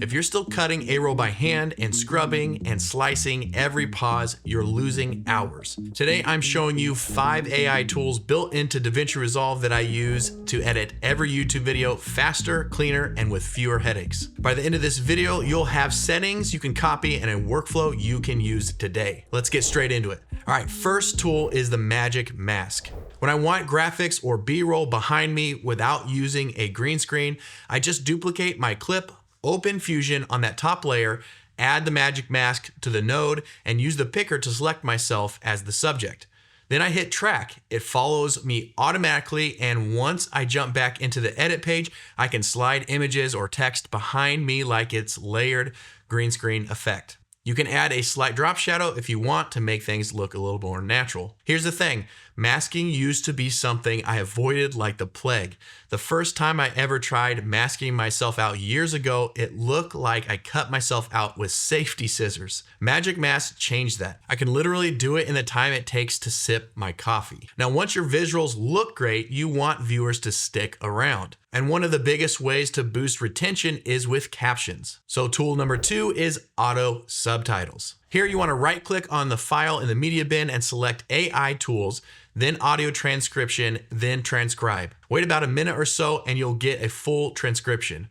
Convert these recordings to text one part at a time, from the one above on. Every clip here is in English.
If you're still cutting A-roll by hand and scrubbing and slicing every pause, you're losing hours. Today, I'm showing you 5 AI tools built into DaVinci Resolve that I use to edit every YouTube video faster, cleaner, and with fewer headaches. By the end of this video, you'll have settings you can copy and a workflow you can use today. Let's get straight into it. All right, first tool is the Magic Mask. When I want graphics or B-roll behind me without using a green screen, I just duplicate my clip, open Fusion on that top layer, add the Magic Mask to the node, and use the picker to select myself as the subject. Then I hit track. It follows me automatically, and once I jump back into the edit page, I can slide images or text behind me like it's layered green screen effect. You can add a slight drop shadow if you want to make things look a little more natural. Here's the thing, masking used to be something I avoided like the plague. The first time I ever tried masking myself out years ago, it looked like I cut myself out with safety scissors. Magic Mask changed that. I can literally do it in the time it takes to sip my coffee. Now, once your visuals look great, you want viewers to stick around. And one of the biggest ways to boost retention is with captions. So tool number 2 is auto subtitles. Here you want to right click on the file in the media bin and select AI tools, then audio transcription, then transcribe. Wait about a minute or so and you'll get a full transcription.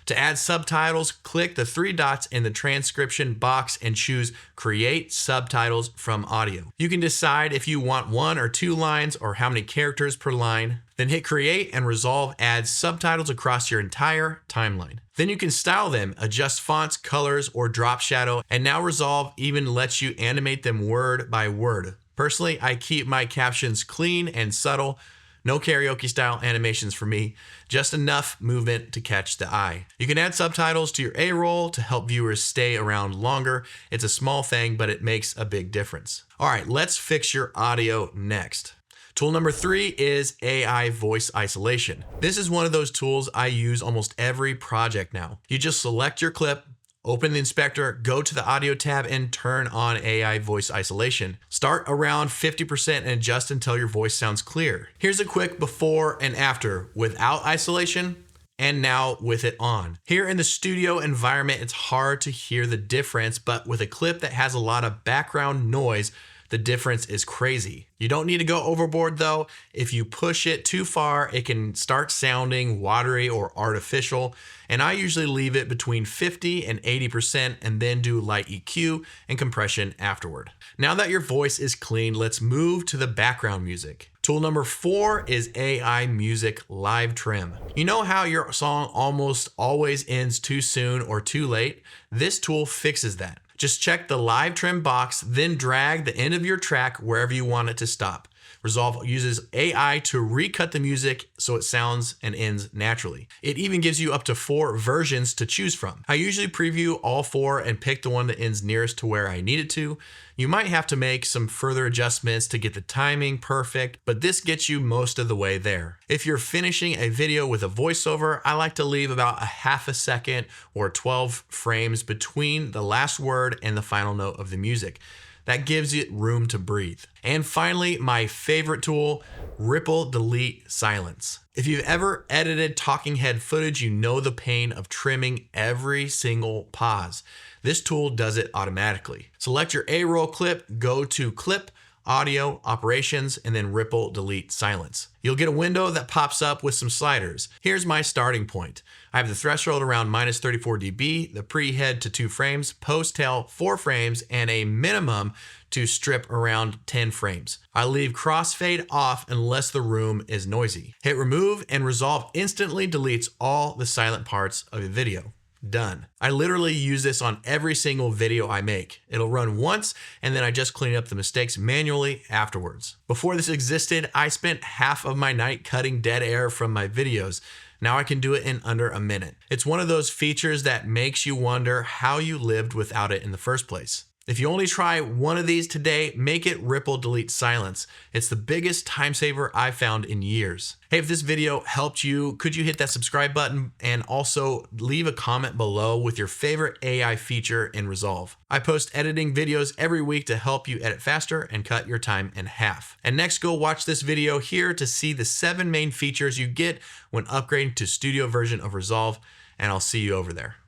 To add subtitles, click the 3 dots in the transcription box and choose Create Subtitles from Audio. You can decide if you want 1 or 2 lines or how many characters per line. Then hit Create and Resolve adds subtitles across your entire timeline. Then you can style them, adjust fonts, colors, or drop shadow, and now Resolve even lets you animate them word by word. Personally, I keep my captions clean and subtle. No karaoke style animations for me, just enough movement to catch the eye. You can add subtitles to your A-roll to help viewers stay around longer. It's a small thing, but it makes a big difference. All right, let's fix your audio next. Tool number 3 is AI voice isolation. This is one of those tools I use almost every project now. You just select your clip, open the inspector, go to the audio tab and turn on AI voice isolation. Start around 50% and adjust until your voice sounds clear. Here's a quick before and after without isolation and now with it on. Here in the studio environment, it's hard to hear the difference, but with a clip that has a lot of background noise, the difference is crazy. You don't need to go overboard though. If you push it too far, it can start sounding watery or artificial. And I usually leave it between 50 and 80% and then do light EQ and compression afterward. Now that your voice is clean, let's move to the background music. Tool number 4 is AI music live trim. You know how your song almost always ends too soon or too late? This tool fixes that. Just check the live trim box, then drag the end of your track wherever you want it to stop. Resolve uses AI to recut the music so it sounds and ends naturally. It even gives you up to 4 versions to choose from. I usually preview all 4 and pick the one that ends nearest to where I need it to. You might have to make some further adjustments to get the timing perfect, but this gets you most of the way there. If you're finishing a video with a voiceover, I like to leave about a half a second or 12 frames between the last word and the final note of the music. That gives it room to breathe. And finally, my favorite tool, Ripple Delete Silence. If you've ever edited talking head footage, you know the pain of trimming every single pause. This tool does it automatically. Select your A-roll clip, go to Clip, Audio, Operations, and then Ripple Delete Silence. You'll get a window that pops up with some sliders. Here's my starting point. I have the threshold around -34 dB, the pre-head to 2 frames, post-tail 4 frames, and a minimum to strip around 10 frames. I leave crossfade off unless the room is noisy. Hit remove and Resolve instantly deletes all the silent parts of the video. Done. I literally use this on every single video I make. It'll run once and then I just clean up the mistakes manually afterwards. Before this existed, I spent half of my night cutting dead air from my videos. Now I can do it in under a minute. It's one of those features that makes you wonder how you lived without it in the first place. If you only try one of these today, make it Ripple Delete Silence. It's the biggest time saver I've found in years. Hey, if this video helped you, could you hit that subscribe button and also leave a comment below with your favorite AI feature in Resolve. I post editing videos every week to help you edit faster and cut your time in half. And next, go watch this video here to see the 7 main features you get when upgrading to studio version of Resolve, and I'll see you over there.